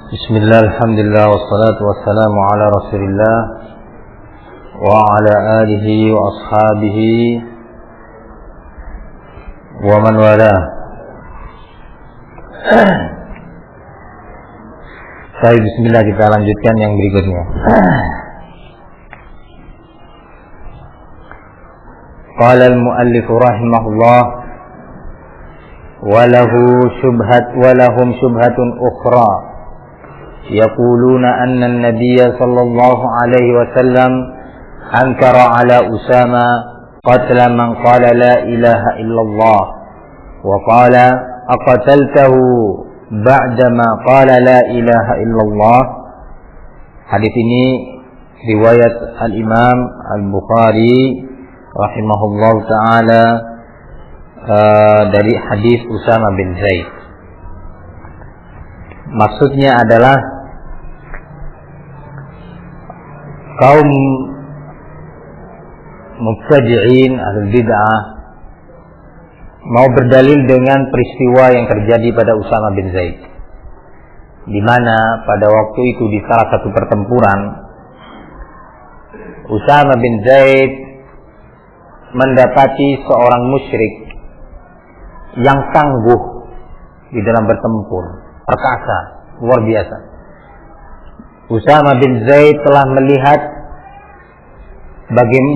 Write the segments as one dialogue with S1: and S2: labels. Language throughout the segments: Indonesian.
S1: Bismillah, alhamdulillah, wassalatu wassalamu ala rasulillah wa ala alihi wa ashabihi wa man wala. Baik, bismillah, kita lanjutkan yang berikutnya. Qala al-muallif rahimahullah wa lahum syubhatun ukhra يقولون أن النبي صلى الله عليه وسلم أنكر على أسامة قتل من قال لا إله إلا الله وقال أقتلته بعدما قال لا إله إلا الله. Hadis ini riwayat Al-Imam Al-Bukhari rahimahullah ta'ala dari hadis Usama bin Zaid. Maksudnya adalah kaum mubtadi'in ahlul bid'ah mau berdalil dengan peristiwa yang terjadi pada Usama bin Zaid, di mana pada waktu itu di salah satu pertempuran Usama bin Zaid mendapati seorang musyrik yang tangguh di dalam bertempur, perkasa, luar biasa. Usama bin Zaid telah melihat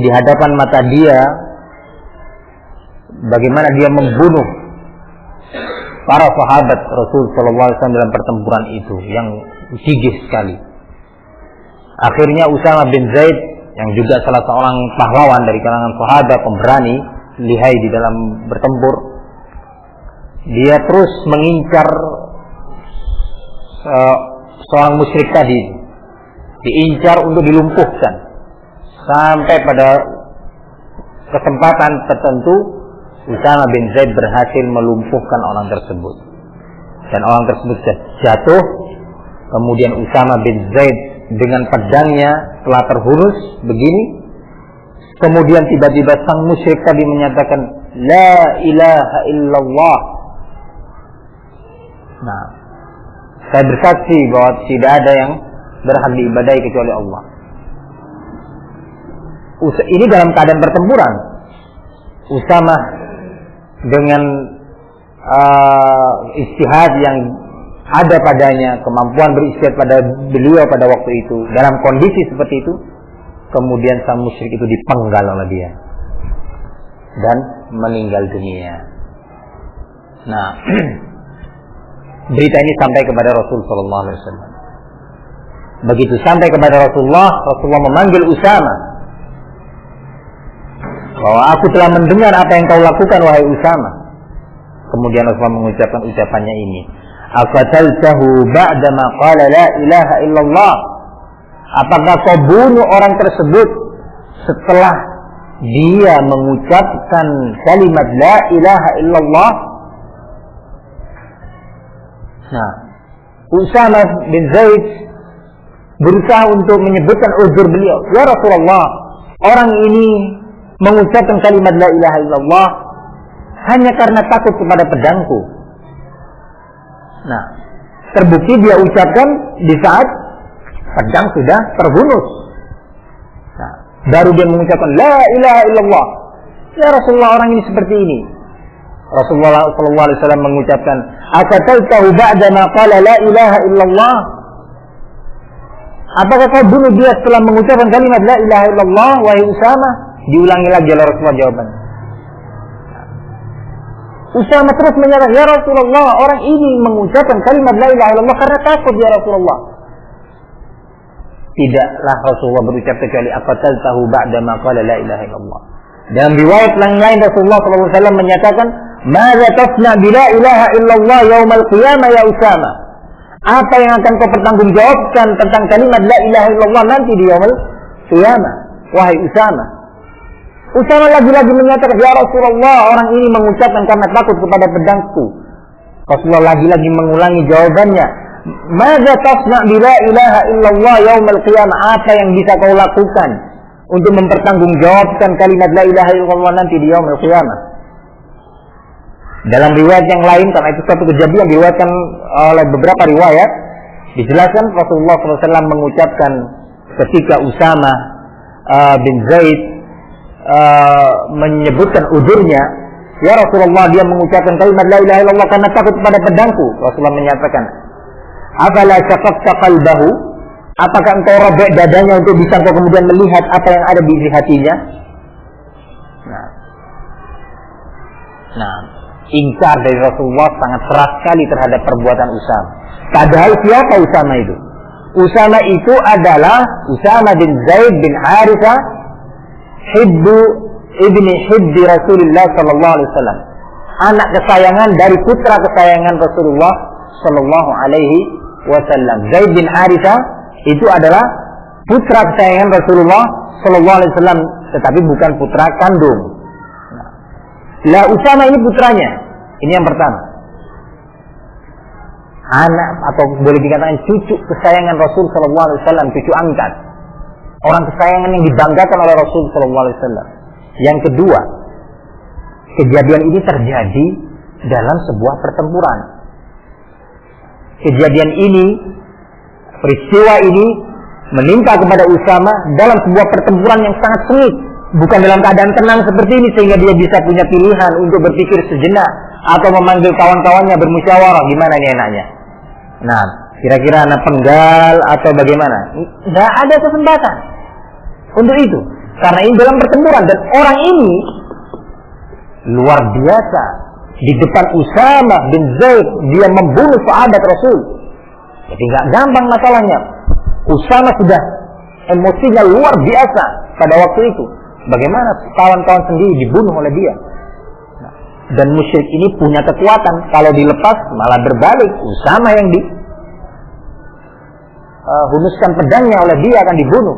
S1: di hadapan mata dia bagaimana dia membunuh para sahabat Rasul sallallahu alaihi wasallam dalam pertempuran itu yang gigih sekali. Akhirnya Usama bin Zaid yang juga salah seorang pahlawan dari kalangan sahabat, pemberani, lihai di dalam bertempur, dia terus mengincar seorang musyrik tadi, diincar untuk dilumpuhkan, sampai pada kesempatan tertentu Usama bin Zaid berhasil melumpuhkan orang tersebut, dan orang tersebut jatuh. Kemudian Usama bin Zaid dengan pedangnya telah terhunus begini, kemudian tiba-tiba sang musyrik tadi menyatakan la ilaha illallah. Nah, saya bersaksi bahwa tidak ada yang berhak diibadahi kecuali Allah. Ini dalam keadaan pertempuran. Usama dengan ijtihad yang ada padanya, kemampuan beristihad pada beliau pada waktu itu, dalam kondisi seperti itu, kemudian sang musyrik itu dipenggal oleh dia dan meninggal dunia. Nah, berita ini sampai kepada Rasul sallallahu alaihi wasallam. Begitu sampai kepada Rasulullah memanggil Usama, bahwa aku telah mendengar apa yang kau lakukan wahai Usama. Kemudian Rasulullah mengucapkan ucapannya ini, aqataltahu ba'dama qala la ilaha illallah. Apakah kau bunuh orang tersebut setelah dia mengucapkan kalimat la ilaha illallah? Nah, Usama bin Zaid berusaha untuk menyebutkan uzur beliau. Ya Rasulullah, orang ini mengucapkan kalimat la ilaha illallah hanya karena takut kepada pedangku. Nah, terbukti dia ucapkan di saat pedang sudah terhunus. Nah, baru dia mengucapkan la ilaha illallah. Ya Rasulullah, orang ini seperti ini. Rasulullah sallallahu alaihi wasallam mengucapkan, "Aqataltahu ba'da ma qala la ilaha illallah?" Apakah kau bunuh dia setelah mengucapkan kalimat la ilaha illallah wahai Usama? Diulangi lagi oleh Rasulullah jawabannya. Usama terus menyatakan, "Ya Rasulullah, orang ini mengucapkan kalimat la ilaha illallah karena takut ya Rasulullah." Tidaklah Rasulullah berucap kecuali aqataltahu ba'da ma qala la ilaha illallah. Dalam riwayat lain Rasulullah sallallahu alaihi wasallam menyatakan, "Madza tasna bi la ilaha illallah yaumal qiyamah ya Usama?" Apa yang akan kau pertanggungjawabkan tentang kalimat la ilaha illallah nanti di yaumul qiyamah wahai Usama? Usama lagi-lagi menyatakan, "Ya Rasulullah, orang ini mengucapkan karena takut kepada pedangku." Rasulullah lagi-lagi mengulangi jawabannya, "Madza tasna bi la ilaha illallah yaumal qiyamah?" Apa yang bisa kau lakukan untuk mempertanggungjawabkan kalimat la ilaha illallah nanti di yaumul qiyamah? Dalam riwayat yang lain, karena itu suatu kejadian diriwayatkan oleh beberapa riwayat, Dijelaskan Rasulullah SAW mengucapkan ketika Usama bin Zaid menyebutkan udurnya, ya Rasulullah, dia mengucapkan kalimat la ilaha illallah karena takut pada pedangku. Rasulullah menyatakan, afala syaqaqta qalbahu, apakah engkau robek dadanya untuk bisa engkau kemudian melihat apa yang ada di hatinya? Nah, ingkar dari Rasulullah sangat keras sekali terhadap perbuatan Usama. Padahal siapa Usama itu? Usama itu adalah Usama bin Zaid bin Harithah ibni hibbi Rasulullah sallallahu alaihi wasallam. Anak kesayangan dari putra kesayangan Rasulullah sallallahu alaihi wasallam. Zaid bin Harithah itu adalah putra kesayangan Rasulullah sallallahu alaihi wasallam, tetapi bukan putra kandung. Lah Usama ini putranya. Ini yang pertama. Anak atau boleh dikatakan cucu kesayangan Rasul sallallahu alaihi wasallam, cucu angkat. Orang kesayangan yang dibanggakan oleh Rasul sallallahu alaihi wasallam. Yang kedua, kejadian ini terjadi dalam sebuah pertempuran. Kejadian ini, peristiwa ini menimpa kepada Usama dalam sebuah pertempuran yang sangat sengit. Bukan dalam keadaan tenang seperti ini sehingga dia bisa punya pilihan untuk berpikir sejenak atau memanggil kawan-kawannya bermusyawarah gimana ini enaknya. Nah, kira-kira anak penggal atau bagaimana? Tidak ada kesempatan untuk itu. Karena ini dalam pertempuran dan orang ini luar biasa. Di depan Usama bin Zaid dia membunuh sahabat Rasul. Jadi nggak gampang masalahnya. Usama sudah emosinya luar biasa pada waktu itu. Bagaimana kawan-kawan sendiri dibunuh oleh dia. Nah, dan musyrik ini punya kekuatan. Kalau dilepas malah berbalik. Usama yang hunuskan pedangnya oleh dia akan dibunuh.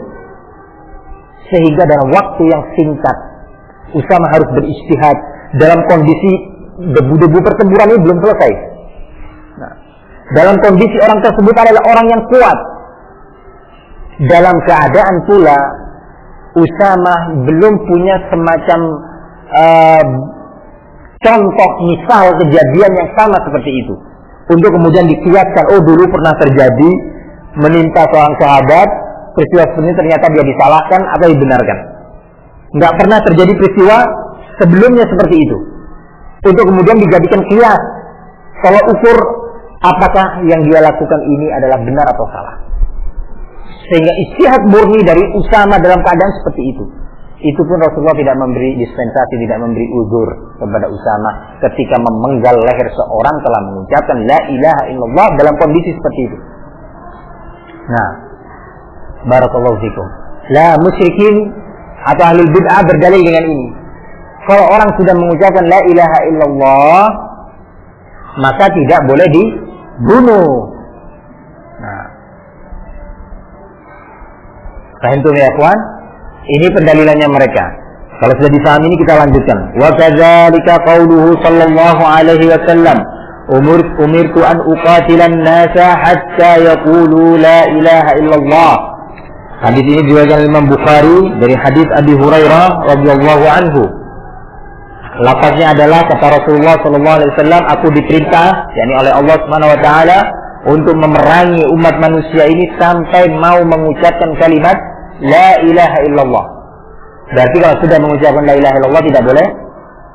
S1: Sehingga dalam waktu yang singkat Usama harus beristihad dalam kondisi debu-debu pertempuran ini belum selesai. Nah, dalam kondisi orang tersebut adalah orang yang kuat. Dalam keadaan pula Usama belum punya semacam contoh misal kejadian yang sama seperti itu untuk kemudian dikiaskan, oh dulu pernah terjadi menimpa seorang sahabat, peristiwa seperti ini ternyata dia disalahkan atau dibenarkan. Nggak pernah terjadi peristiwa sebelumnya seperti itu untuk kemudian dijadikan kias kalau ukur apakah yang dia lakukan ini adalah benar atau salah. Sehingga istihad murni dari Usama dalam keadaan seperti itu. Itu pun Rasulullah tidak memberi dispensasi, tidak memberi uzur kepada Usama ketika memenggal leher seorang telah mengucapkan la ilaha illallah dalam kondisi seperti itu. Nah, barakallahu fikum. La musyrikin atau ahlul bid'ah berdalil dengan ini. Kalau orang sudah mengucapkan la ilaha illallah, maka tidak boleh dibunuh. Nah, paham tuh ya kawan? Ini pendalilannya mereka. Kalau sudah dipahami ini kita lanjutkan. Wa kadzalika qauluhu sallallahu alaihi wasallam, umirtu an uqatilan nasa hatta yaqulu la ilaha illallah. Hadis ini diriwayatkan Imam Bukhari dari hadis Abi Hurairah radhiyallahu anhu. Lafaznya adalah kata Rasulullah sallallahu alaihi wasallam, aku diperintah yakni oleh Allah Subhanahu wa taala untuk memerangi umat manusia ini sampai mau mengucapkan kalimat la ilaha illallah. Berarti kalau sudah mengucapkan la ilaha illallah tidak boleh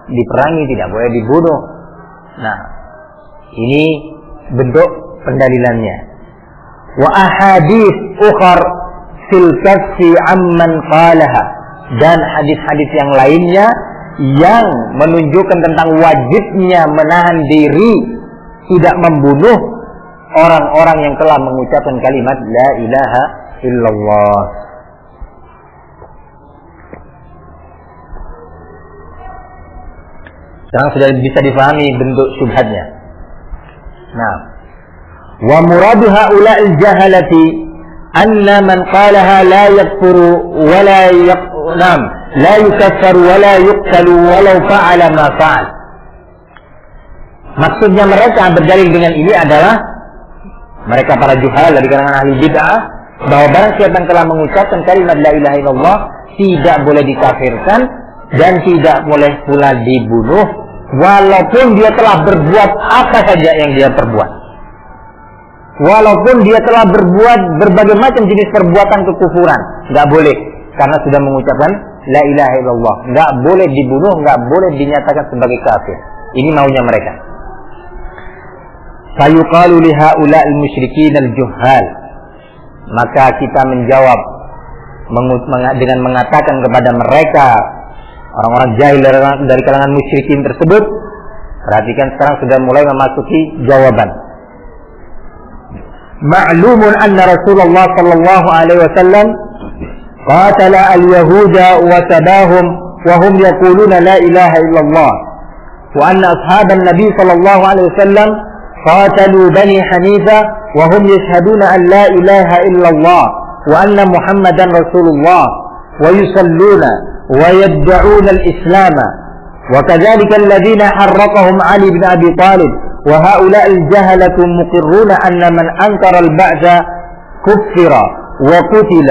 S1: diperangi, tidak boleh dibunuh. Nah, ini bentuk pendalilannya. Wa ahadits ukhar fil kaffi amman qalaha, dan hadis-hadis yang lainnya yang menunjukkan tentang wajibnya menahan diri tidak membunuh orang-orang yang telah mengucapkan kalimat la ilaha illallah. Sekarang sudah bisa difahami bentuk syubhatnya. Nah, wa muradu haula'il jahalati anna man qalaha la yakfuru wa la yukaffaru wa la yuqtalu walau fa'ala ma fa'al. Maksudnya mereka berdalil dengan ini adalah mereka para juhal dari kalangan ahli bid'ah, bahwa barang siapa yang telah mengucapkan kalimat la ilaha illallah tidak boleh dikafirkan dan tidak boleh pula dibunuh walaupun dia telah berbuat apa saja yang dia perbuat. walaupun dia telah berbuat berbagai macam jenis perbuatan kekufuran. Nggak boleh, karena sudah mengucapkan la ilaha illallah. Nggak boleh dibunuh, nggak boleh dinyatakan sebagai kafir. Ini maunya mereka. Fayuqalu li haula'il musyrikin al-juhal. Maka kita menjawab dengan mengatakan kepada mereka, orang-orang jahil dari kalangan musyrikin tersebut. Perhatikan, sekarang sudah mulai memasuki jawaban. Ma'lumun anna Rasulullah sallallahu alaihi wasallam qatala al-yahuda wa tabahum wa hum yaquluna la ilaha illallah. Wa anna ashaban nabi sallallahu alaihi wasallam qatalu bani Hanifah wa hum yashhaduna an la ilaha illallah wa anna Muhammadan Rasulullah wa yusalluna wa yad'una al-islam. وكذلك الذين حرقهم علي بن أبي طالب وهؤلاء الجهلة مقرون أن من أنكر البعث كفر وقتل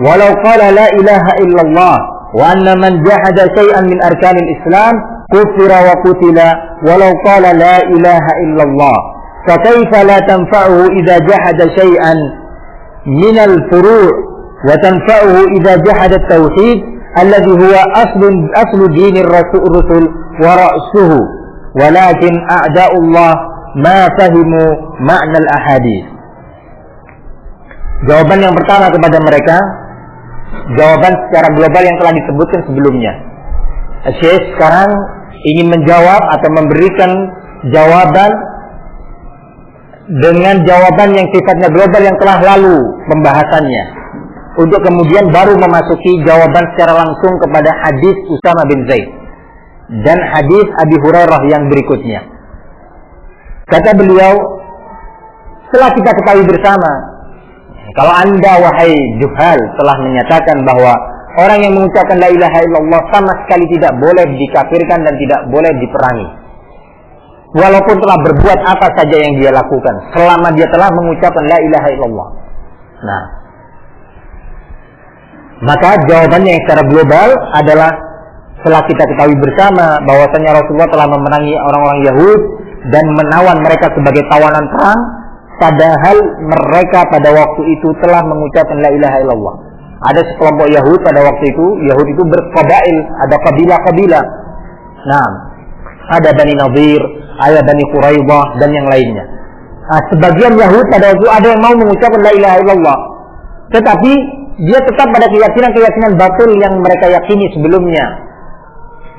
S1: ولو قال لا إله إلا الله وأن من جحد شيئا من أركان الإسلام كفر وقتل ولو قال لا إله إلا الله فكيف لا تنفعه إذا جحد شيئا من الفروع وتنفعه إذا جحد التوحيد الذي هو أصل دين الرسل ورأسه ولكن أعداء الله ما فهموا معنى الأحاديث. Jawaban yang pertama kepada mereka, jawaban secara global yang telah disebutkan sebelumnya. Syekh sekarang ingin menjawab atau memberikan jawaban dengan jawaban yang sifatnya global yang telah lalu pembahasannya, untuk kemudian baru memasuki jawaban secara langsung kepada hadis Usama bin Zaid dan hadis Abi Hurairah yang berikutnya. Kata beliau, setelah kita ketahui bersama, kalau anda wahai juhal telah menyatakan bahwa orang yang mengucapkan la ilaha illallah sama sekali tidak boleh dikafirkan dan tidak boleh diperangi, walaupun telah berbuat apa saja yang dia lakukan, selama dia telah mengucapkan la ilaha illallah. Nah, maka jawabannya yang secara global adalah, setelah kita ketahui bersama bahwasanya Rasulullah telah memerangi orang-orang Yahud dan menawan mereka sebagai tawanan perang, padahal mereka pada waktu itu telah mengucapkan la ilaha illallah. Ada sekelompok Yahud pada waktu itu, Yahud itu berqabail, ada kabilah-kabilah. Nah, ada Bani Nadir, ada Bani Quraidah dan yang lainnya. Nah, sebagian Yahud pada waktu itu ada yang mau mengucapkan la ilaha illallah, tetapi dia tetap pada keyakinan-keyakinan batil yang mereka yakini sebelumnya,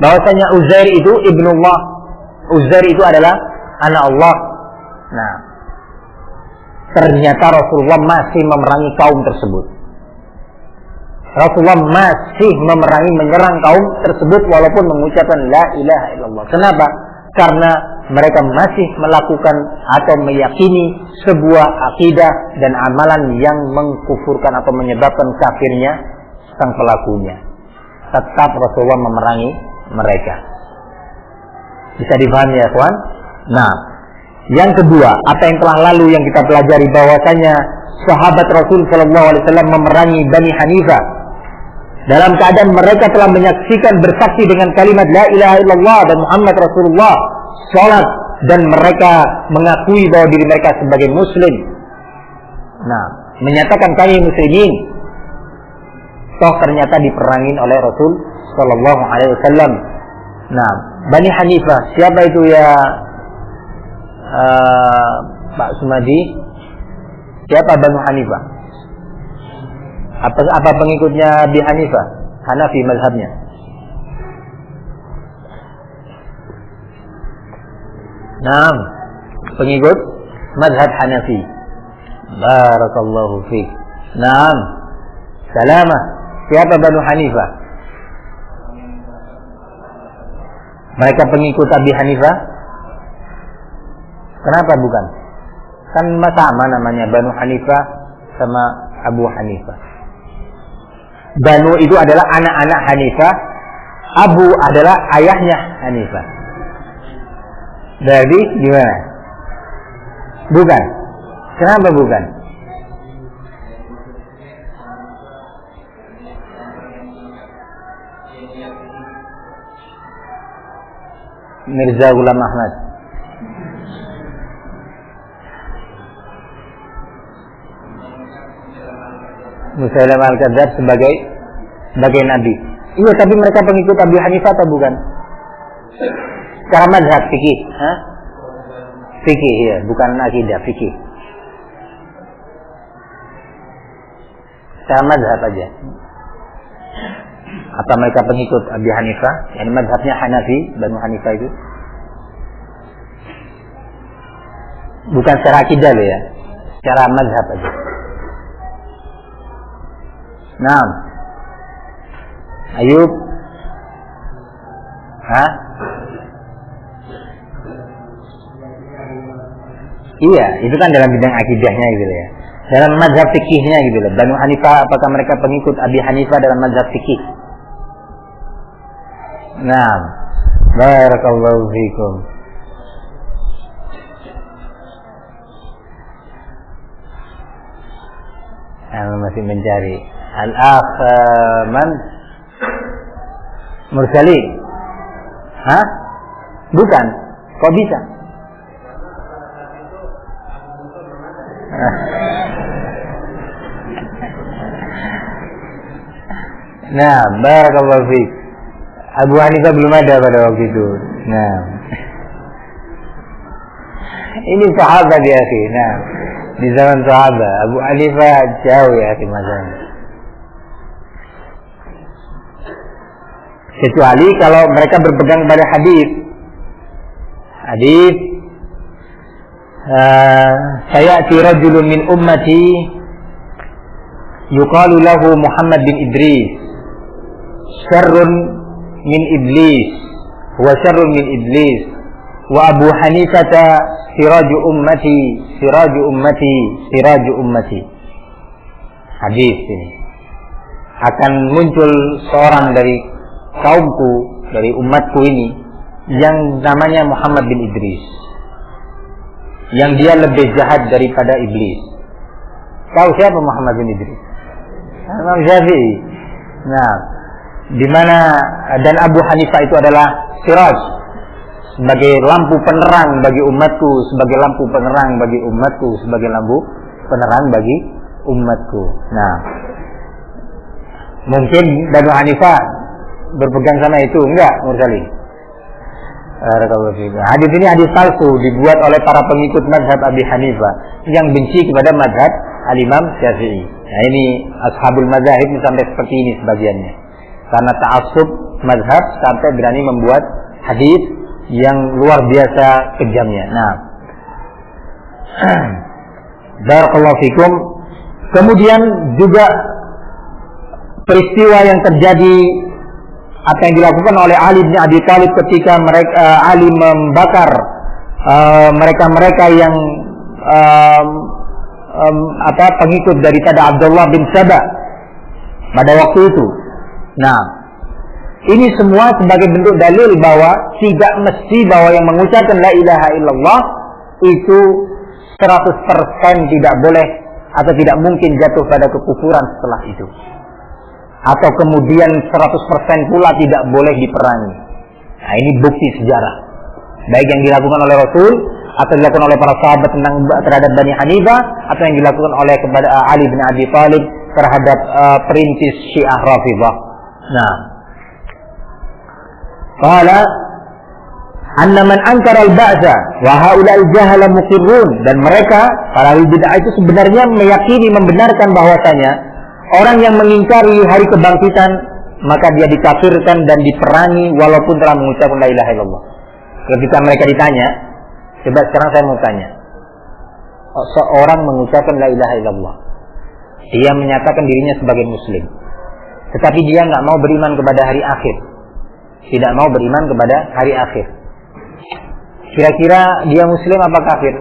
S1: bahwasanya Uzair itu ibnullah, Uzair itu adalah anak Allah. Nah, ternyata Rasulullah masih memerangi kaum tersebut. Rasulullah masih menyerang kaum tersebut walaupun mengucapkan la ilaha illallah. Kenapa? Karena mereka masih melakukan atau meyakini sebuah akidah dan amalan yang mengkufurkan atau menyebabkan kafirnya sang pelakunya. Tetap Rasulullah memerangi mereka. Bisa dipahami ya kawan? Nah, yang kedua, apa yang telah lalu yang kita pelajari bahwasanya sahabat Rasul sallallahu alaihi wasallam memerangi Bani Hanifah dalam keadaan mereka telah menyaksikan bersaksi dengan kalimat la ilaha illallah dan Muhammad Rasulullah, salat, dan mereka mengakui bahwa diri mereka sebagai muslim. Nah, menyatakan kami muslimin. Toh ternyata diperangin oleh Rasul sallallahu alaihi wasallam. Nah, Bani Hanifah, siapa itu ya Pak Sumadi? Siapa Bani Hanifah? Apa pengikutnya Abi Hanifah? Hanafi mazhabnya. Nah, pengikut mazhab Hanafi. Barakallahu fiik. Nah, salamah. Siapa Bani Hanifah? Mereka pengikut Abi Hanifah? Kenapa bukan? Kan sama namanya, Banu Hanifah sama Abu Hanifah. Banu itu adalah anak-anak Hanifah, Abu adalah ayahnya Hanifah. Jadi gimana? Bukan. Kenapa bukan? Mirza Ghulam Ahmad. Musailamah al-Kadzdzab sebagai nabi. Iya, tapi mereka pengikut Abu Hanifah atau bukan? Secara mazhab fikih, fikih ya, bukan akidah, fikih. Secara mazhab aja. Apa mereka pengikut Abu Hanifah? Yani mazhabnya Hanafi, Banu Hanifah itu. Bukan secara akidah loh ya, secara mazhab aja. Nah, Ayub, iya, itu kan dalam bidang akidahnya gitu ya. Dalam mazhab fikihnya gitu loh. Banu Hanifah, apakah mereka pengikut Abi Hanifah dalam mazhab fikih? Nah, barakallahu fikum. Masih mencari al-akh man Mursali. Bukan. Kok bisa? Nah, barakallahu fiik. Abu Hanifah belum ada pada waktu itu. Nah, ini sahabat ya akhi. Nah, di zaman sahabat Abu Hanifah jauh ya akhi mazhabnya. Kecuali kalau mereka berpegang pada hadis. Sayati rajulun min ummati yuqalu lahu Muhammad bin Idris syarrun min iblis wa syarrun min iblis wa Abu Hanifah siraju ummati. Hadis ini akan muncul seorang dari kaumku, dari umatku ini yang namanya Muhammad bin Idris, yang dia lebih jahat daripada iblis. Tahu siapa Muhammad bin Idris? Imam Syafi'i. Nah, di mana dan Abu Hanifah itu adalah siraj, sebagai lampu penerang bagi umatku, sebagai lampu penerang bagi umatku, sebagai lampu penerang bagi umatku. Nah, mungkin Banu Hanifah berpegang sama itu, enggak Mursali? Hadis ini hadis palsu dibuat oleh para pengikut mazhab Abi Hanifah yang benci kepada mazhab Al-Imam Syafi'i. Nah, ini ashabul mazahib sampai seperti ini sebagiannya, karena ta'assub mazhab sampai berani membuat hadis yang luar biasa kejamnya. Nah, barakallahu fikum. Kemudian juga peristiwa yang terjadi, apa yang dilakukan oleh Ali bin Abi Thalib ketika Ali membakar mereka-mereka yang pengikut daripada Abdullah bin Sabah pada waktu itu. Nah, ini semua sebagai bentuk dalil bahwa tidak mesti bahwa yang mengucapkan la ilaha illallah itu 100% tidak boleh atau tidak mungkin jatuh pada kekufuran setelah itu, atau kemudian 100% pula tidak boleh diperangi. Nah, ini bukti sejarah, baik yang dilakukan oleh Rasul atau dilakukan oleh para sahabat terhadap Bani Hanifah, atau yang dilakukan oleh kepada Ali bin Abi Thalib terhadap perintis Syiah Rafidhah. Nah, qala anna man ankara al-ba'sa wa haula'il jahala muqirrun, dan mereka para ahli bid'ah itu sebenarnya meyakini, membenarkan bahwasanya orang yang mengingkari hari kebangkitan maka dia dikafirkan dan diperangi walaupun telah mengucapkan la ilaha illallah. Ketika mereka ditanya, coba sekarang saya mau tanya, seorang mengucapkan la ilaha illallah, dia menyatakan dirinya sebagai muslim, tetapi dia nggak mau beriman kepada hari akhir, tidak mau beriman kepada hari akhir. Kira-kira dia muslim apa kafir?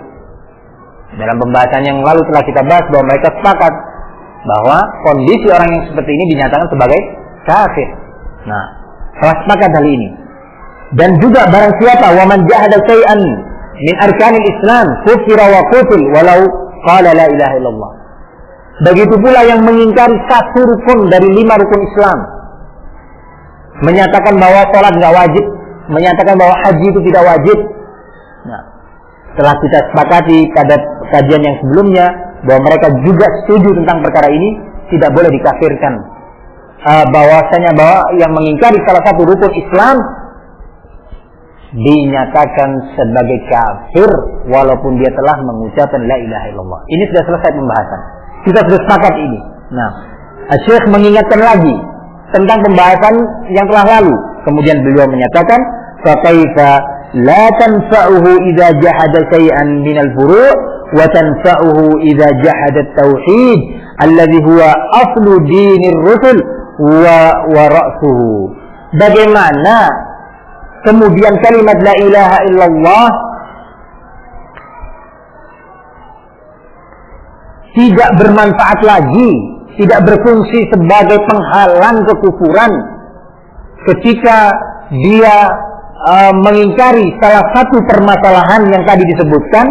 S1: Dalam pembahasan yang lalu telah kita bahas bahwa mereka sepakat bahwa kondisi orang yang seperti ini dinyatakan sebagai kafir. Nah, telah sepakat hal ini. Dan juga barang siapa wa man jahada syai'an min arkanil Islam kufira wa qutil walau qala la ilaha illallah. Begitu pula yang mengingkari satu rukun dari 5 rukun Islam, menyatakan bahwa salat enggak wajib, menyatakan bahwa haji itu tidak wajib. Nah, setelah kita sepakati pada kajian yang sebelumnya bahwa mereka juga setuju tentang perkara ini, tidak boleh dikafirkan. Bahwasanya bahwa yang mengingkari salah satu rukun Islam dinyatakan sebagai kafir walaupun dia telah mengucapkan la ilaha illallah. Ini sudah selesai pembahasan. Kita sudah sepakat ini. Nah, Syekh mengingatkan lagi tentang pembahasan yang telah lalu. Kemudian beliau menyatakan, fa kaifa la tanfa'uhu idza jahada shay'an min al-furu' wa tanfa'uhu idza jahada at-tauhid alladhi huwa aslu dinir rusul wa ra'suhu. Bagaimana kemudian kalimat la ilaha illallah tidak bermanfaat lagi, tidak berfungsi sebagai penghalang kekufuran ketika dia mengingkari salah satu permasalahan yang tadi disebutkan,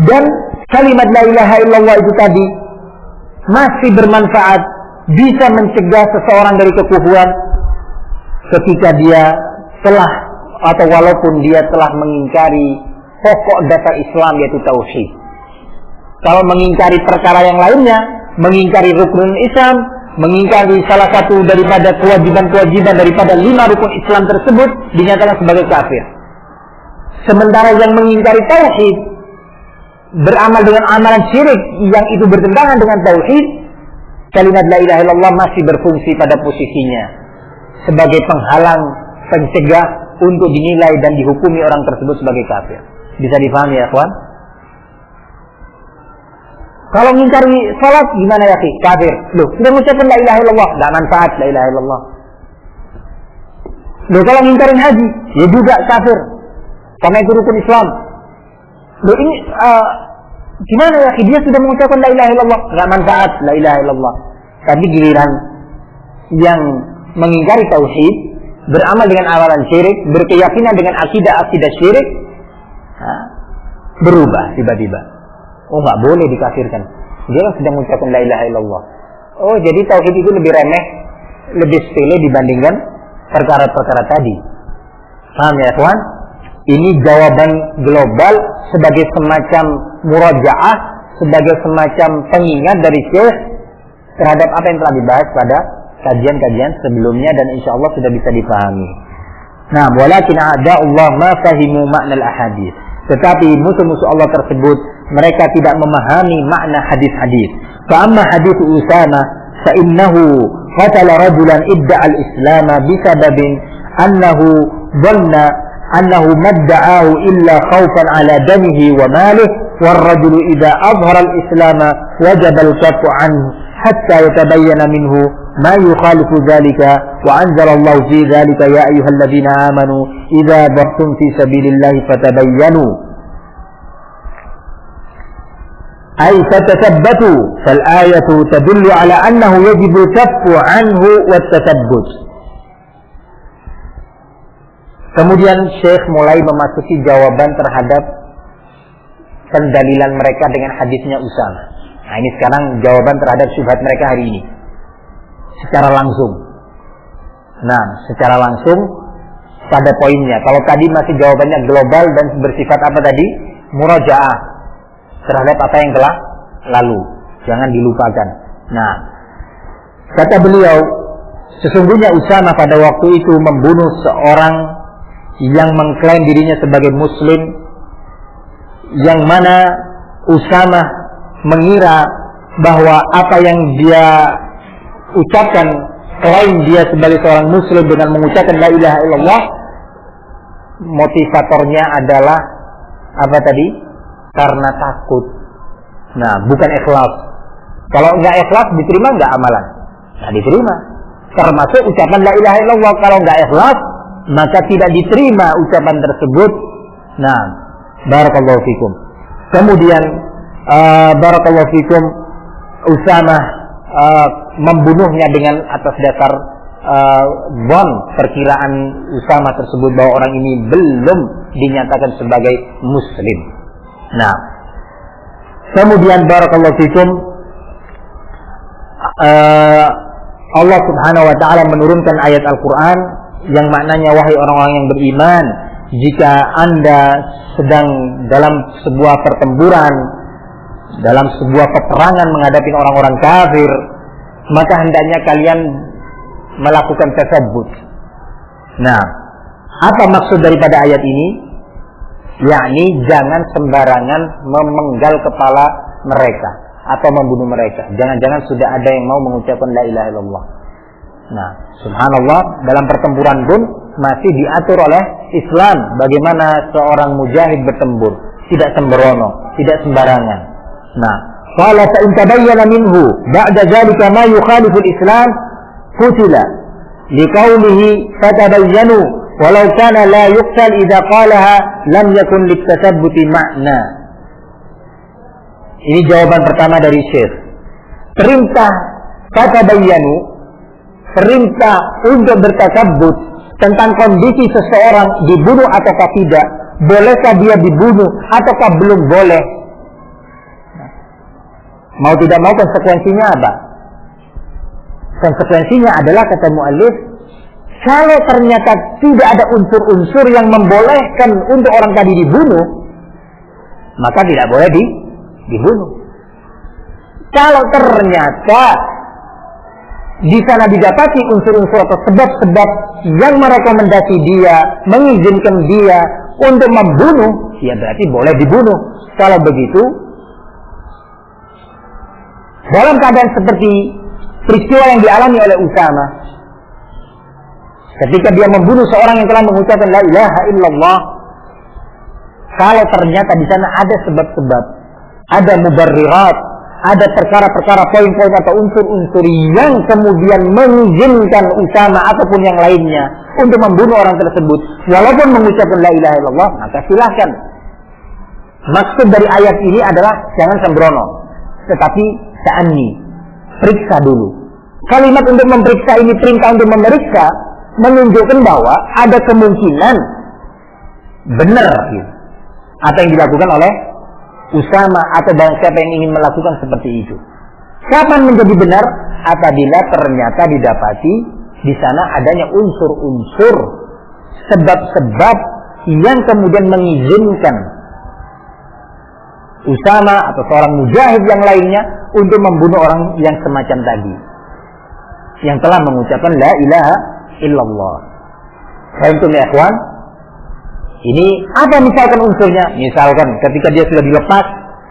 S1: dan kalimat la ilaha illallah itu tadi masih bermanfaat, bisa mencegah seseorang dari kekufuran ketika dia telah atau walaupun dia telah mengingkari pokok dasar Islam, yaitu tauhid. Kalau mengingkari perkara yang lainnya, mengingkari rukun Islam, mengingkari salah satu daripada kewajiban-kewajiban daripada 5 rukun Islam tersebut, dinyatakan sebagai kafir. Sementara yang mengingkari tauhid, beramal dengan amalan syirik yang itu bertentangan dengan tauhid, kalimat la ilaha illallah masih berfungsi pada posisinya sebagai penghalang, pencegah untuk dinilai dan dihukumi orang tersebut sebagai kafir. Bisa dipahami ya kawan? Kalau mengingkari salat gimana ya, kafir. Loh, sudah mengucapkan la ilaha illallah, tidak manfaat la ilaha illallah. Loh, kalau mengingkari haji, ya juga kafir, karena itu rukun Islam. Loh, ini gimana ya, dia sudah mengucapkan la ilaha illallah, tidak manfaat la ilaha illallah. Tapi giliran yang mengingkari tauhid, beramal dengan amalan syirik, berkeyakinan dengan akidah syirik, berubah tiba-tiba. Oh, nggak boleh dikafirkan. Dia kan sedang mengucapkan la ilaha illallah. Oh, jadi tauhid itu lebih remeh, lebih sepele dibandingkan perkara-perkara tadi. Paham ya, kawan? Ini jawaban global sebagai semacam murajaah, sebagai semacam pengingat dari Syekh terhadap apa yang telah dibahas pada kajian-kajian sebelumnya, dan insya Allah sudah bisa dipahami. Nah, walakin a'da'ullah ma fahimu ma'nal ahadits. Tetapi musuh-musuh Allah tersebut, mereka tidak memahami makna hadis-hadis. Fa'amma hadis Usama fa'innahu qatala rajulan idda'a al-islam bisababin annahu dhanna annahu madda'ahu illa khawfan ala damihi wa malih, warrajulu idza azhara al-islam wajaba al-kaffu anhu hatta yatabayyana minhu ma yukhalifu dhalika, wa anzalallahu fi dhalika ya ayyuhalladzina amanu idza dartum fi sabilillahi fatabayyanu ay fatathabbatu. Fal ayatu tadullu ala annahu yajibu al-kaffu anhu wat-tathabbut. Kemudian Syekh mulai memasuki jawaban terhadap pendalilan mereka dengan hadisnya Usama. Nah, ini sekarang jawaban terhadap syubhat mereka hari ini secara langsung. Nah, secara langsung pada poinnya. Kalau tadi masih jawabannya global dan bersifat apa tadi? Murajaah terhadap apa yang telah lalu. Jangan dilupakan. Nah, kata beliau, sesungguhnya Usama pada waktu itu membunuh seorang yang mengklaim dirinya sebagai muslim, yang mana Usama mengira bahwa apa yang dia ucapkan, klaim dia sebagai seorang muslim dengan mengucapkan la ilaha illallah, motivatornya adalah apa tadi? Karena takut. Nah, bukan ikhlas. Kalau nggak ikhlas diterima nggak amalan? Nggak diterima. Termasuk ucapan la ilaha illallah. Kalau nggak ikhlas maka tidak diterima ucapan tersebut. Nah, barakallahu fikum. Kemudian barakallahu fikum, Usama membunuhnya dengan atas dasar perkiraan Usama tersebut bahwa orang ini belum dinyatakan sebagai muslim. Nah, kemudian barakallahu fikum, Allah Subhanahu wa taala menurunkan ayat Al-Qur'an yang maknanya, wahai orang-orang yang beriman, jika Anda sedang dalam sebuah pertempuran dalam sebuah peperangan menghadapi orang-orang kafir, maka hendaknya kalian melakukan tasabbut. Nah, apa maksud daripada ayat ini? Yakni jangan sembarangan memenggal kepala mereka atau membunuh mereka. Jangan-jangan sudah ada yang mau mengucapkan la ilaha illallah. Nah, subhanallah, dalam pertempuran pun masih diatur oleh Islam bagaimana seorang mujahid bertempur, tidak sembrono, tidak sembarangan. Nah, qala fa in tabayyana minhu ba'da dzalika ma yukhalifu al-Islam qutila liqaulihi fatabayyanu walau kana la yuqtal idza qalaha lam yakun litasabbuti ma'na. Ini jawaban pertama dari Syekh. Perintah fatabayyanu, perintah untuk bertasabbut tentang kondisi seseorang dibunuh ataukah tidak, bolehkah dia dibunuh ataukah belum boleh. Mau tidak mau konsekuensinya apa? Konsekuensinya adalah kata mu'allif, kalau ternyata tidak ada unsur-unsur yang membolehkan untuk orang tadi dibunuh, maka tidak boleh dibunuh. Kalau ternyata di sana didapati unsur-unsur atau sebab-sebab yang merekomendasi dia, mengizinkan dia untuk membunuh, ya berarti boleh dibunuh. Kalau begitu, dalam keadaan seperti peristiwa yang dialami oleh Usama, ketika dia membunuh seorang yang telah mengucapkan la ilaha illallah, kalau ternyata di sana ada sebab-sebab, ada mubarrirat, ada perkara-perkara, poin-poin atau unsur-unsur yang kemudian mengizinkan Usama ataupun yang lainnya untuk membunuh orang tersebut, walaupun mengucapkan la ilaha illallah, maka silahkan. Maksud dari ayat ini adalah jangan sembrono, tetapi ta'anni, periksa dulu. Kalimat untuk memeriksa ini, perintah untuk memeriksa, menunjukkan bahwa ada kemungkinan benar apa yang dilakukan oleh Usama atau barang siapa yang ingin melakukan seperti itu. Kapan menjadi benar? Apabila ternyata didapati di sana adanya unsur-unsur, sebab-sebab yang kemudian mengizinkan Usama atau seorang mujahid yang lainnya untuk membunuh orang yang semacam tadi, yang telah mengucapkan la ilaha illallah. Untuk ya ikhwan, ini apa misalkan unsurnya? Misalkan ketika dia sudah dilepas,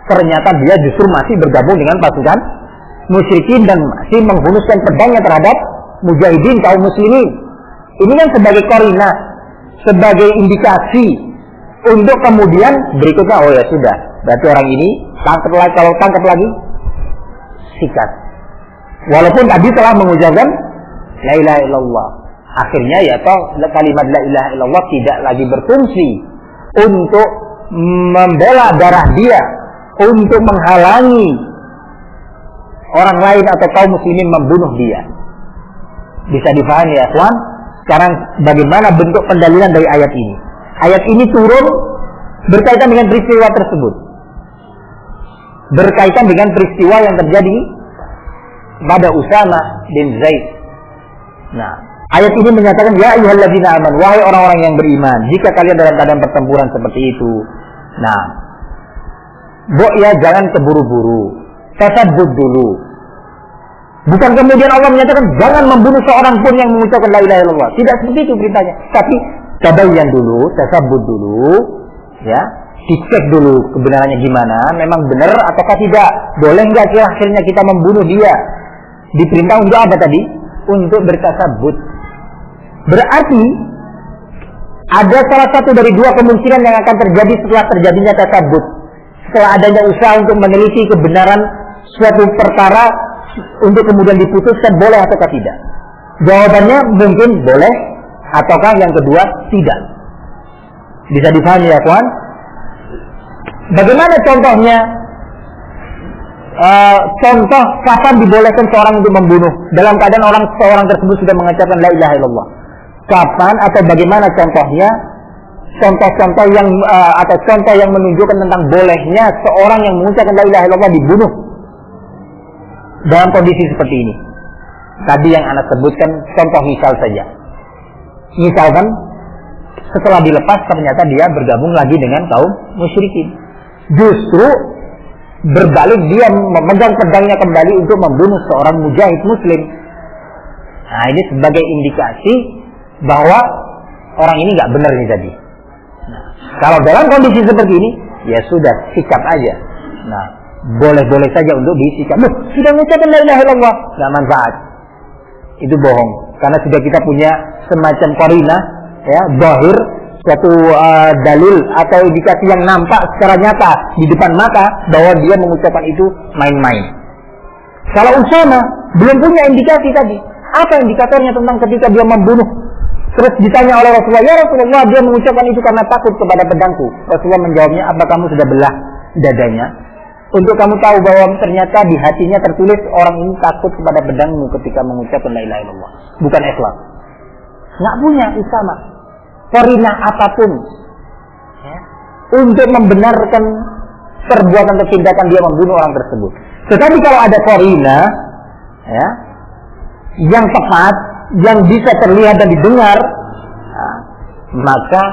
S1: ternyata dia justru masih bergabung dengan pasukan musyrikin dan masih menghunuskan pedangnya terhadap mujahidin kaum muslimin. Ini kan sebagai qarina, sebagai indikasi untuk kemudian berikutnya, oh ya sudah, berarti orang ini tangkap lagi, kalau tangkap lagi sikat. Walaupun tadi telah mengucapkan la ilaha illallah. Akhirnya ya toh kalimat la ilaha illallah tidak lagi berfungsi untuk membela darah dia, untuk menghalangi orang lain atau kaum muslimin membunuh dia. Bisa difahami ya kawan? Sekarang bagaimana bentuk pendalilan dari ayat ini? Ayat ini turun berkaitan dengan peristiwa tersebut, berkaitan dengan peristiwa yang terjadi pada Usama bin Zaid. Nah, ayat ini menyatakan, ya ayyuhalladzina amanu, wahai orang-orang yang beriman, jika kalian dalam keadaan pertempuran seperti itu, nah, ya jangan keburu-buru, tasabbut dulu. Bukan kemudian Allah menyatakan jangan membunuh seorang pun yang mengucapkan la ilaha illallah. Tidak seperti itu beritanya. Tapi tabayyan dulu, tasabbut dulu, ya, dicek dulu kebenarannya gimana, memang benar ataukah tidak, boleh nggak sih akhirnya kita membunuh dia. Diperintah untuk apa tadi? Untuk bertasabbut. Berarti ada salah satu dari dua kemungkinan yang akan terjadi setelah terjadinya tasabbut, setelah adanya usaha untuk meneliti kebenaran suatu perkara untuk kemudian diputuskan boleh ataukah tidak. Jawabannya mungkin boleh, ataukah yang kedua tidak. Bisa dipahami ya kawan? Bagaimana contohnya? Contoh kapan dibolehkan seorang untuk membunuh dalam keadaan seorang tersebut sudah mengucapkan la ilaha illallah. Kapan atau bagaimana contohnya? Contoh-contoh yang atau contoh yang menunjukkan tentang bolehnya seorang yang mengucapkan la ilaha illallah dibunuh dalam kondisi seperti ini. Tadi yang Anda sebutkan contoh misal saja. Misalkan setelah dilepas ternyata dia bergabung lagi dengan kaum musyrikin. Justru berbalik dia memegang pedangnya kembali untuk membunuh seorang mujahid muslim. Nah, ini sebagai indikasi bahwa orang ini nggak benar ini tadi. Nah, kalau dalam kondisi seperti ini, ya sudah, sikap aja. Nah, boleh-boleh saja untuk disikap. Loh, sudah mengucapkan la ilaha illallah, nggak manfaat. Itu bohong. Karena sudah kita punya semacam qarinah, ya, zahir, suatu dalil atau indikasi yang nampak secara nyata di depan mata bahwa dia mengucapkan itu main-main. Kalau Usama belum punya indikasi tadi, apa indikatornya tentang ketika dia membunuh? Terus ditanya oleh Rasulullah, ya Rasulullah, dia mengucapkan itu karena takut kepada pedangku. Rasulullah menjawabnya, apa kamu sudah belah dadanya? Untuk kamu tahu bahwa ternyata di hatinya tertulis orang ini takut kepada pedangmu ketika mengucapkan la ilaha illallah. Bukan ikhlas. Nggak punya Usama qarinah apapun, ya, untuk membenarkan perbuatan atau tindakan dia membunuh orang tersebut. Tetapi kalau ada qarinah, ya, yang tepat, yang bisa terlihat dan didengar, nah, maka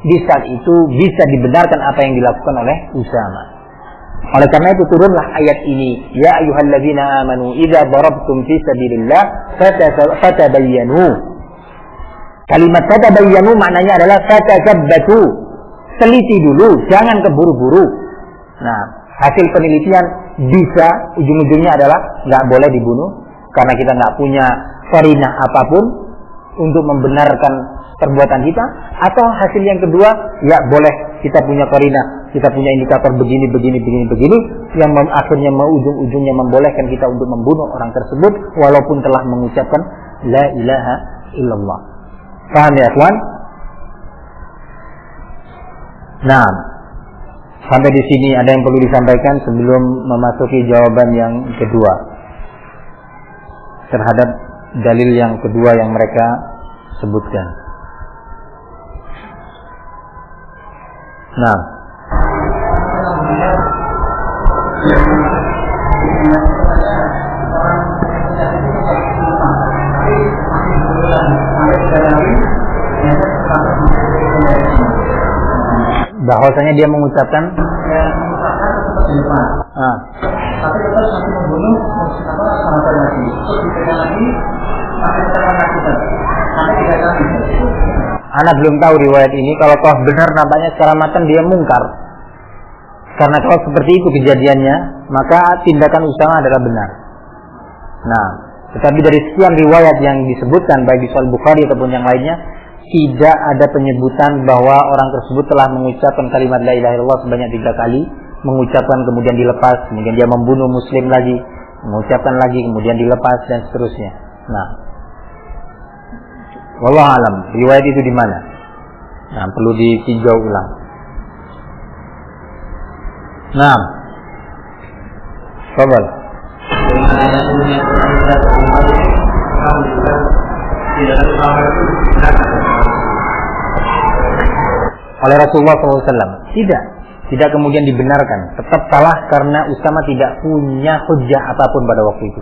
S1: di saat itu bisa dibenarkan apa yang dilakukan oleh Usama. Oleh karena itu turunlah ayat ini, ya ayyuhalladzina amanu idza darabtum fi sabilillah fatabayyanu. Kalimat fatabayyanu maknanya adalah fatasabbatu. Teliti dulu, jangan keburu-buru. Nah, hasil penelitian bisa ujung-ujungnya adalah nggak boleh dibunuh karena kita nggak punya qarinah apapun untuk membenarkan perbuatan kita, atau hasil yang kedua, ya boleh kita punya qarinah, kita punya indikator begini yang akhirnya ujung-ujungnya membolehkan kita untuk membunuh orang tersebut walaupun telah mengucapkan la ilaha illallah. Paham ya, ikhwan? Nah, sampai di sini ada yang perlu disampaikan sebelum memasuki jawaban yang kedua terhadap dalil yang kedua yang mereka sebutkan. Nah, bahwasanya dia mengucapkan
S2: tapi tetap masih membunuh sahabat Nabi. Terus dipegang lagi masih tetap lakukan sampai 3 kali.
S1: Anak belum tahu riwayat ini. Kalau toh benar nampaknya secara matan dia mungkar. Karena kalau seperti itu kejadiannya, maka tindakan Usama adalah benar. Nah, tetapi dari sekian riwayat yang disebutkan baik di Sahih Bukhari ataupun yang lainnya, tidak ada penyebutan bahwa orang tersebut telah mengucapkan kalimat la ilaha illallah sebanyak 3 kali, mengucapkan kemudian dilepas, kemudian dia membunuh muslim lagi, mengucapkan lagi, kemudian dilepas dan seterusnya. Nah, wallahu alam, riwayat itu di mana? Nah, perlu ditinjau ulang. Nah, sabar. Oleh Rasulullah SAW tidak kemudian dibenarkan, tetap salah karena Usama tidak punya hujjah apapun pada waktu itu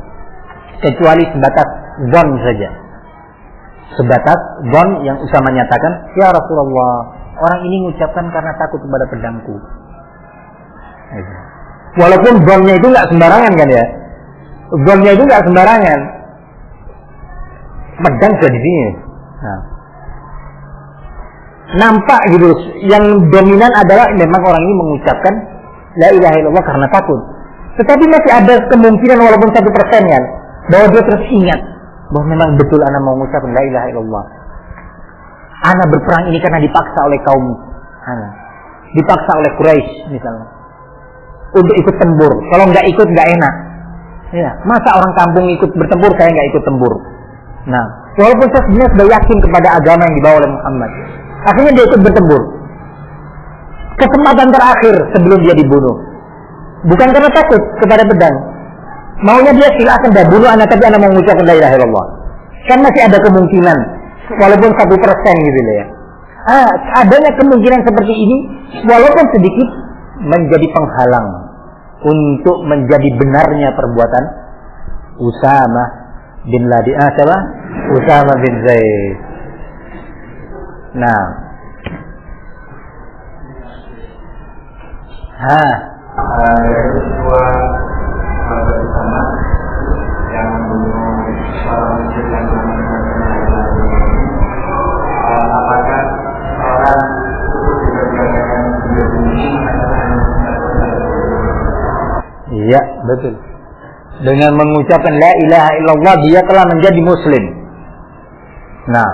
S1: kecuali sebatas zon saja, sebatas zon yang Usama nyatakan, ya Rasulullah, orang ini mengucapkan karena takut kepada pedangku. Walaupun zonnya itu nggak sembarangan kan ya, zonnya itu nggak sembarangan, pedang sudah di sini. Nah, nampak gitu, yang dominan adalah memang orang ini mengucapkan la ilaha illallah karena takut. Tetapi masih ada kemungkinan walaupun 1% kan, bahwa dia terus ingat bahwa memang betul ana mau mengucapkan la ilaha illallah. Ana berperang ini karena dipaksa oleh kaum ana, dipaksa oleh Quraisy misalnya untuk ikut tempur. Kalau nggak ikut nggak enak. Ya, masa orang kampung ikut bertempur, saya nggak ikut tempur. Nah, walaupun saya sebenarnya sudah yakin kepada agama yang dibawa oleh Muhammad, akhirnya dia ikut bertempur. Kesempatan terakhir sebelum dia dibunuh. Bukan karena takut kepada pedang. Maunya dia silakan dah bunuh anak, tapi anak mau mengucapkan la ilaha illallah. Kan masih ada kemungkinan, walaupun 1% gitu ya. Adanya kemungkinan seperti ini, walaupun sedikit, menjadi penghalang untuk menjadi benarnya perbuatan Usama bin Laden, Usama bin Zaid. Nah,
S2: Yaitu sebuah bersama yang membunuh seorang muslim yang apakah orang itu dikatakan menjadi muslim atau
S1: Iya, betul. Dengan mengucapkan la ilaha illallah dia telah menjadi muslim. Nah,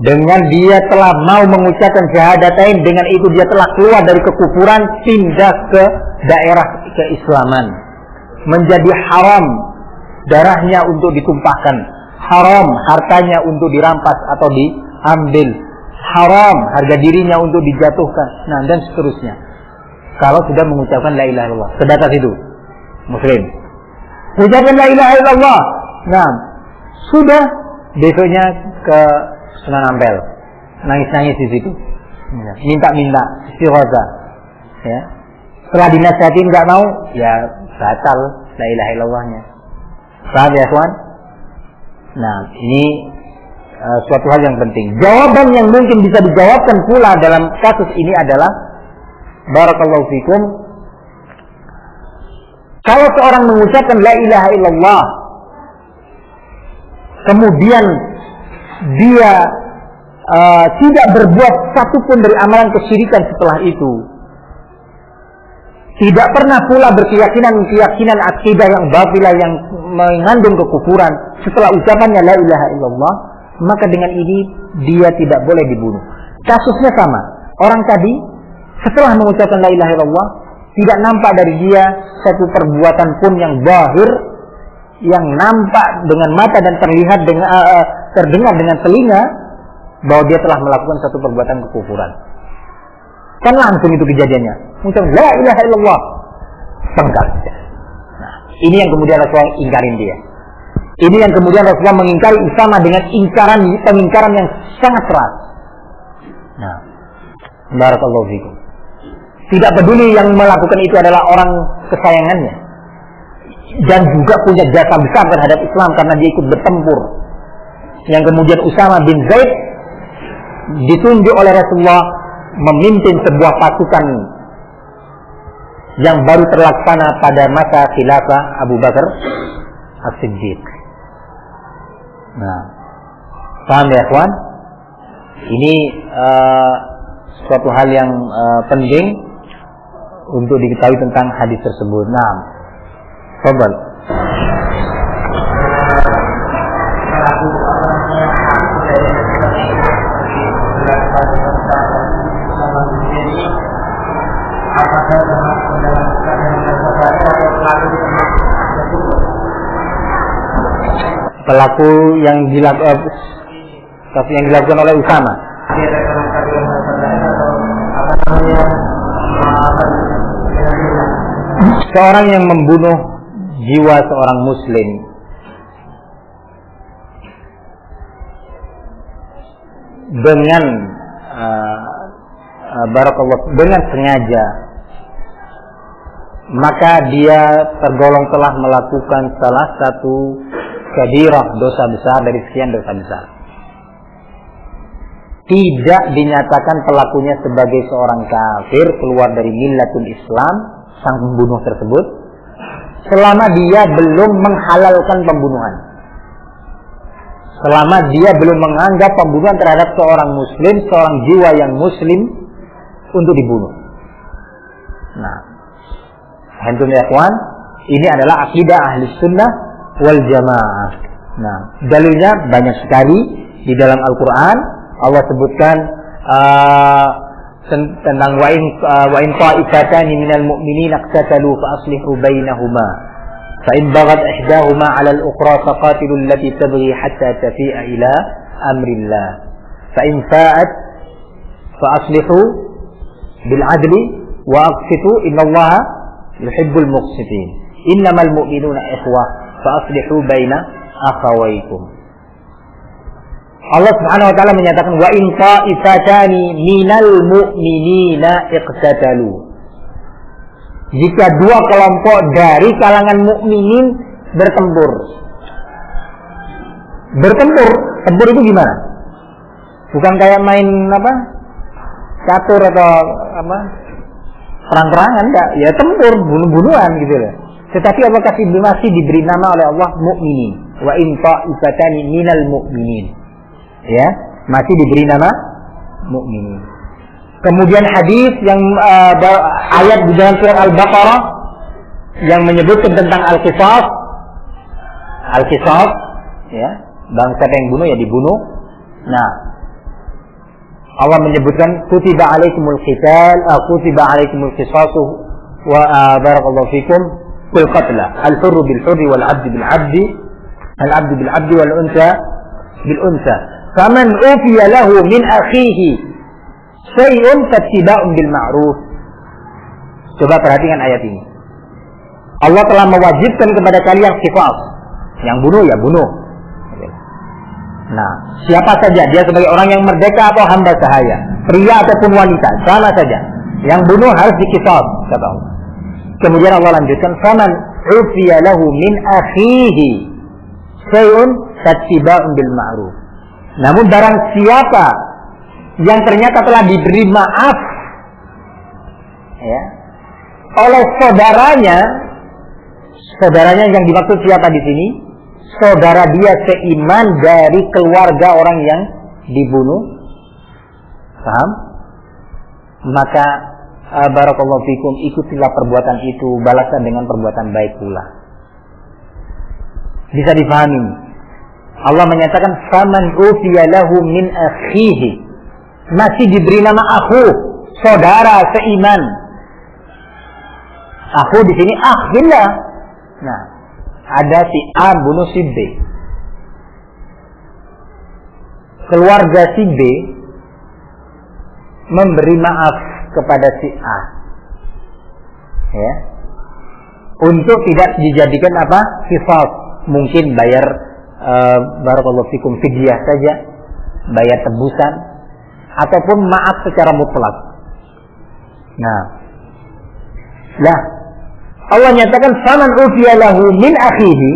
S1: dengan dia telah mau mengucapkan syahadatain, dengan itu dia telah keluar dari kekufuran, pindah ke daerah keislaman. Menjadi haram darahnya untuk ditumpahkan, haram hartanya untuk dirampas atau diambil, haram harga dirinya untuk dijatuhkan, nah dan seterusnya. Kalau sudah mengucapkan la ilaha illallah, sebatas itu muslim. Ucapkan la ilaha illallah, nah sudah, besoknya ke Sunan Ampel, nangis-nangis di situ, minta-minta istighatsah, ya. Setelah dinasihatin nggak mau, ya batal la ilaha illallahnya. Paham ya, kawan? Nah, ini suatu hal yang penting. Jawaban yang mungkin bisa dijawabkan pula dalam kasus ini adalah, barakallahu fikum, kalau seorang mengucapkan la ilaha illallah, kemudian dia tidak berbuat satupun dari amalan kesyirikan setelah itu, tidak pernah pula berkeyakinan akidah yang batilah yang mengandung kekufuran setelah ucapannya la ilaha illallah, maka dengan ini dia tidak boleh dibunuh. Kasusnya sama. Orang tadi setelah mengucapkan la ilaha illallah, tidak nampak dari dia satu perbuatan pun yang zahir, yang nampak dengan mata dan terlihat dengan terdengar dengan telinga bahwa dia telah melakukan satu perbuatan kekufuran. Kan langsung itu kejadiannya. Mengucapkan la ilaha illallah, penggal. Nah, ini yang kemudian Rasulullah ingkarin dia. Ini yang kemudian Rasulullah mengingkari Usama dengan pengingkaran yang sangat keras. Nah, barakallahu fikum. Tidak peduli yang melakukan itu adalah orang kesayangannya dan juga punya jasa besar terhadap Islam karena dia ikut bertempur. Yang kemudian Usama bin Zaid ditunjuk oleh Rasulullah memimpin sebuah pasukan yang baru terlaksana pada masa khilafah Abu Bakar As-Siddiq. Nah, paham ya, kawan? Ini suatu hal yang penting untuk diketahui tentang hadis tersebut. Nah, fadhal. Pelaku yang dilakukan oleh Usama. Seorang yang membunuh jiwa seorang muslim dengan dengan sengaja, maka dia tergolong telah melakukan salah satu kabirah, dosa besar dari sekian dosa besar. Tidak dinyatakan pelakunya sebagai seorang kafir, keluar dari millatul Islam, sang pembunuh tersebut, selama dia belum menghalalkan pembunuhan, selama dia belum menganggap pembunuhan terhadap seorang muslim, seorang jiwa yang muslim untuk dibunuh. Nah, antum ya ikhwan, ini adalah akidah ahli sunnah wal jamaah. Nah, dalilnya banyak sekali di dalam Al-Quran. Allah sebutkan tentang wa in ta'ifatani minal mu'minina iqtatalu fa aslihu bainahuma fa in baghat ihdahuma 'ala al-ukhra faqatilu allati tabghi hatta tafi'a ila amrillah fa in fa'at fa aslihu bil 'adli wa aqsitu innallaha yuhibbul muqsitin innamal mu'minuna ikhwah fa aslihu baina akhawaykum. Allah Subhanahu wa taala menyatakan wa in ta'ifatani minal mu'minina iqtatalu. Jika dua kelompok dari kalangan mukminin bertempur. Tempur itu gimana? Bukan kayak main catur atau perang-perangan, enggak, ya tempur, bunuh-bunuhan gitu loh. Tetapi apakah masih diberi nama oleh Allah mukminin? Wa in ta'ifatani minal mu'minin. Ya, masih diberi nama mukminin. Kemudian hadis yang ayat di dalam surah Al-Baqarah yang menyebutkan tentang al-qisas, ya, bangsa yang bunuh ya dibunuh. Nah, Allah menyebutkan kutiba alaikumul qital, kutiba alaikumul qisasu wa barakallahu fikum fil qatla al-hurru bil hurri wal 'abdu bil 'abdi al-'abdu bil 'abdi wal unsa bil unsa faman ufiya lahu min akhihi syai'un fattiba'un bil ma'ruf. Coba perhatikan ayat ini. Allah telah mewajibkan kepada kalian qisas. Yang bunuh ya bunuh. Nah, siapa saja dia sebagai orang yang merdeka atau hamba sahaya, pria ataupun wanita, sama saja. Yang bunuh harus diqisas, kata Allah. Kemudian Allah lanjutkan, "Faman ufiya lahu min akhihi syai'un fattiba'un bil ma'ruf." Namun barang siapa yang ternyata telah diberi maaf ya, oleh saudaranya yang dimaksud siapa di sini? Saudara dia seiman dari keluarga orang yang dibunuh. Paham? Maka barakallahu fikum, ikutilah perbuatan itu, balaslah dengan perbuatan baik pula. Bisa difahami. Allah menyatakan faman ufiya lahu min akhihi, masih diberi nama akhu, saudara seiman. Akhu di sini billah. Nah, ada si A bunuh si B. Keluarga si B memberi maaf kepada si A, ya, untuk tidak dijadikan apa? Qisas. Mungkin bayar barakallahu fikum fidyah saja, bayar tebusan, ataupun maaf secara mutlak. Nah, Allah nyatakan faman ufiya lahu min akhihi,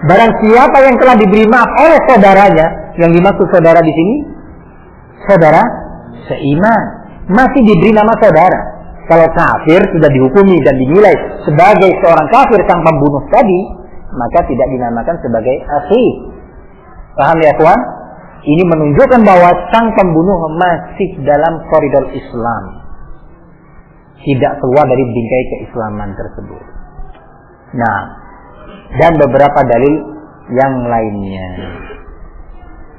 S1: barang siapa yang telah diberi maaf oleh saudaranya, yang dimaksud saudara di sini saudara seiman, masih diberi nama saudara. Kalau kafir sudah dihukumi dan dinilai sebagai seorang kafir sang pembunuh tadi, maka tidak dinamakan sebagai akhi. Paham ya kawan? Ini menunjukkan bahwa sang pembunuh masih dalam koridor Islam, tidak keluar dari bingkai keislaman tersebut. Nah, dan beberapa dalil yang lainnya.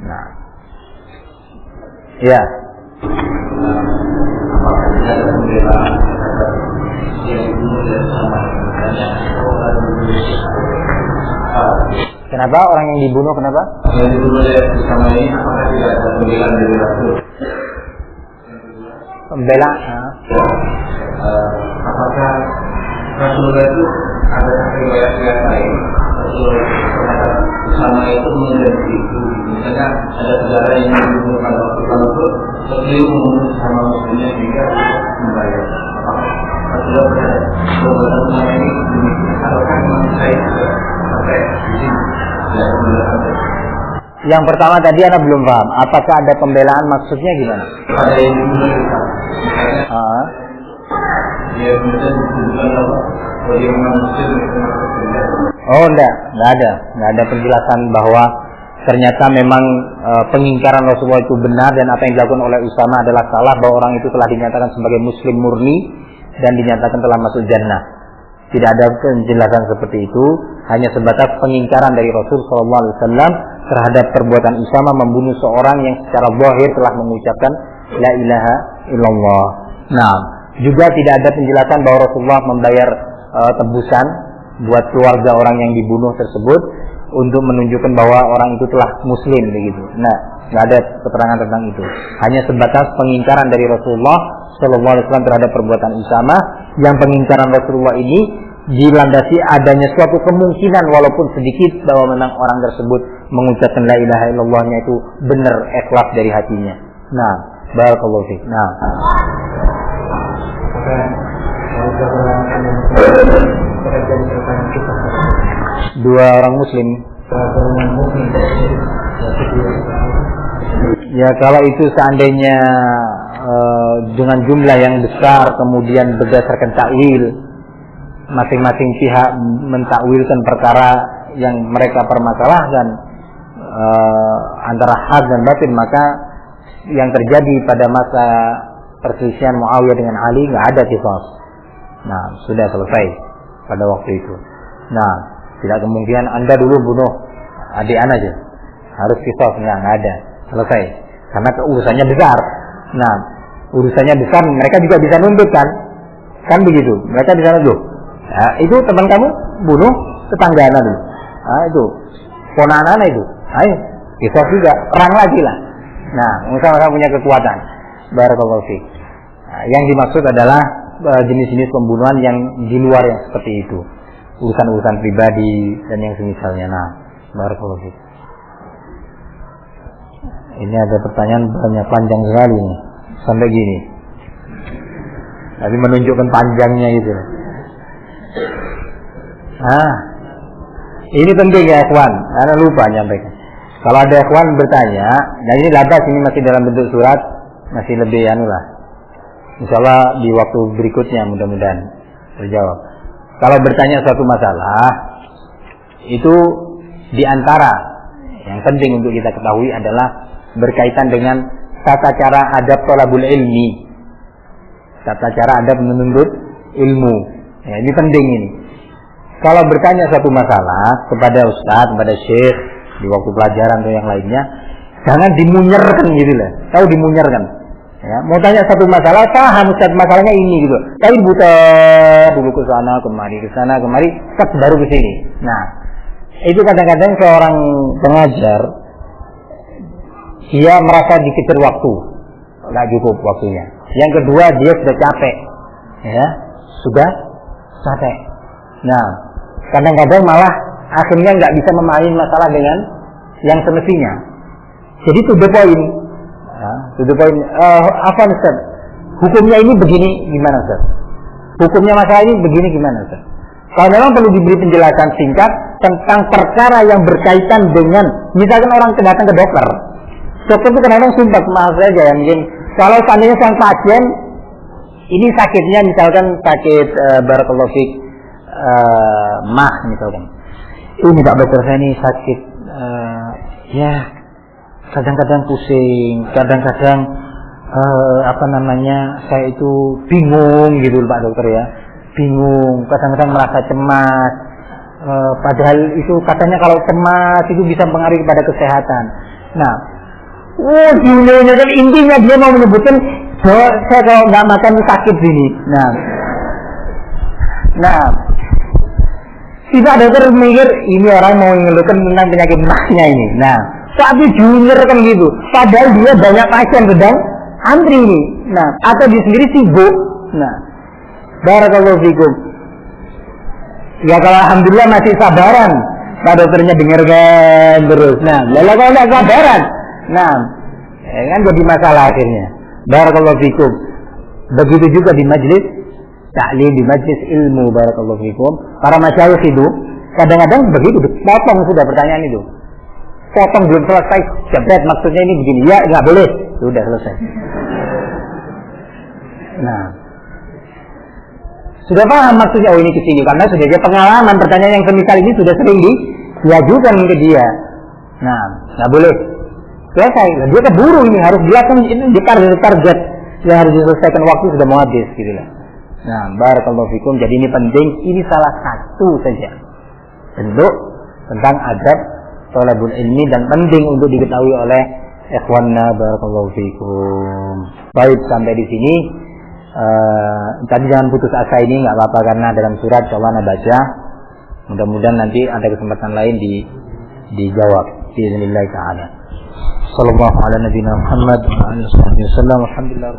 S1: Nah, ya. Kenapa orang yang dibunuh? Kenapa?
S2: Yang dibunuh bersama ini apakah tidak ada pembelaan dari Rasul?
S1: Pembelaan?
S2: Apakah Rasulullah itu ada riwayat-riwayat lain? Rasul terhadap bersama itu menjadi itu. Misalnya ada saudara yang dibunuh pada waktu itu, beliau membunuh sama muslimnya juga membayar. Rasulullah berkata, perbuatan bersama ini demikian. Apakah memang saya juga sampai di sini?
S1: Yang pertama tadi Anda belum paham. Apakah ada pembelaan, maksudnya gimana?
S2: Ada yang dibunuh kita. Dia kemudian dibunuh Allah. Bagaimana muslim itu maksudnya?
S1: Oh enggak ada penjelasan bahwa ternyata memang pengingkaran Rasulullah itu benar dan apa yang dilakukan oleh Usama adalah salah, bahwa orang itu telah dinyatakan sebagai muslim murni dan dinyatakan telah masuk jannah. Tidak ada penjelasan seperti itu, hanya sebatas pengingkaran dari Rasul SAW terhadap perbuatan Usama membunuh seorang yang secara zahir telah mengucapkan la ilaha illallah. Nah, juga tidak ada penjelasan bahwa Rasulullah membayar tebusan buat keluarga orang yang dibunuh tersebut untuk menunjukkan bahwa orang itu telah muslim begitu. Nah, nggak ada keterangan tentang itu. Hanya sebatas pengingkaran dari Rasulullah SAW terhadap perbuatan Usama, yang pengingkaran Rasulullah ini dilandasi adanya suatu kemungkinan walaupun sedikit bahwa memang orang tersebut mengucapkan la ilaha illallahnya itu benar ikhlas dari hatinya. Nah, barakallahu fiik. Nah, dua orang muslim. Ya, kalau itu seandainya dengan jumlah yang besar, kemudian berdasarkan takwil, masing-masing pihak mentakwilkan perkara yang mereka permasalahkan antara hak dan batin, maka yang terjadi pada masa perselisihan Muawiyah dengan Ali nggak ada qisas. Nah, sudah selesai pada waktu itu. Nah, tidak kemungkinan Anda dulu bunuh adik Anda aja, harus qisas, nggak ada, selesai. Karena urusannya besar. Nah, urusannya besar, mereka juga bisa nuntut kan begitu. Mereka bisa nuntut. Nah, itu teman kamu bunuh tetangga Anda dulu. Nah, itu ponakan itu. Ayo, qisas juga, perang lagi lah. Nah, sama-sama punya kekuatan. Barakallahu fiik. Nah, yang dimaksud adalah jenis-jenis pembunuhan yang di luar yang seperti itu, urusan-urusan pribadi dan yang semisalnya. Nah, barakallahu fiik. Ini ada pertanyaan banyak, panjang sekali nih, sampai gini. Tapi menunjukkan panjangnya gitu. Ini penting ya, ikhwan. Karena lupa nyampaikan. Kalau ada ikhwan bertanya, dan ini labas, ini masih dalam bentuk surat, masih lebih lah. Insyaallah di waktu berikutnya mudah-mudahan terjawab. Kalau bertanya suatu masalah, itu diantara yang penting untuk kita ketahui adalah berkaitan dengan tata cara adab thalabul ilmi, tata cara adab menuntut ilmu. Ya, ini penting ini. Kalau bertanya suatu masalah kepada ustadz, kepada syekh di waktu pelajaran atau yang lainnya, jangan dimunyerkan gitu lah. Tahu dimunyerkan? Ya, mau tanya satu masalah, paham ustadz masalahnya ini gitu. Tapi buta dulu ke sana kemari, baru ke sini. Nah, itu kadang-kadang seorang pengajar dia merasa dikejar waktu, nggak cukup waktunya. Yang kedua, dia sudah capek, ya, sudah capek. Nah, kadang-kadang malah akhirnya nggak bisa memahami masalah dengan yang semestinya. Jadi to the point, apa Ustaz? Hukumnya ini begini gimana Ustaz? Hukumnya masalah ini begini gimana Ustaz? Kalau memang perlu diberi penjelasan singkat tentang perkara yang berkaitan dengan, misalkan orang datang ke dokter itu kadang-kadang sumpah, maaf saja ya, mungkin kalau seandainya sang pasien ini sakitnya misalkan sakit barakallahu fiik mah misalkan, ini Pak dokter saya ini sakit ya kadang-kadang pusing, kadang-kadang saya itu bingung gitu Pak dokter ya, bingung, kadang-kadang merasa cemas, padahal itu katanya kalau cemas itu bisa mempengaruhi kepada kesehatan. Nah, intinya dia mau menyebutkan bahwa saya kalau nggak makan sakit sini. Nah, si Pak dokter mikir ini orang mau mengeluhkan tentang penyakit mahnya ini. Nah, tapi junior kan gitu. Padahal dia banyak pasien sedang antri ini. Nah, atau dia sendiri sibuk. Nah, barakallahu fikum. Ya kalau alhamdulillah masih sabaran, Pak dokternya dengarkan terus. Nah, lalu kalau nggak sabaran, nah, kan jadi masalah akhirnya. Barakallahu fikum. Begitu juga di majlis ta'lim, di majlis ilmu, barakallahu fikum. Para masyayikh itu kadang-kadang begitu, potong sudah pertanyaan itu. Potong belum selesai, jebret maksudnya ini begini. Ya, nggak boleh. Sudah selesai. Nah, sudah paham maksudnya, oh ini kesini karena sudah dia pengalaman, pertanyaan yang semisal ini sudah sering diajukan ke dia. Nah, nggak boleh. Selesai, dia keburu ini harus dilakukan, ini di target yang harus diselesaikan, waktu sudah mau habis gitu lah. Nah, barakallahu fikum. Jadi ini penting, ini salah satu saja bentuk tentang adab thalabul ilmi dan penting untuk diketahui oleh ikhwanna, barakallahu fikum. Baik, sampai di sini. Tadi jangan putus asa, ini nggak apa-apa karena dalam surat insyaallah Anda baca. Mudah-mudahan nanti ada kesempatan lain dijawab biiznillah taala. Sallallahu ala nabiyina Muhammad wa alihi wasallam. Alhamdulillah.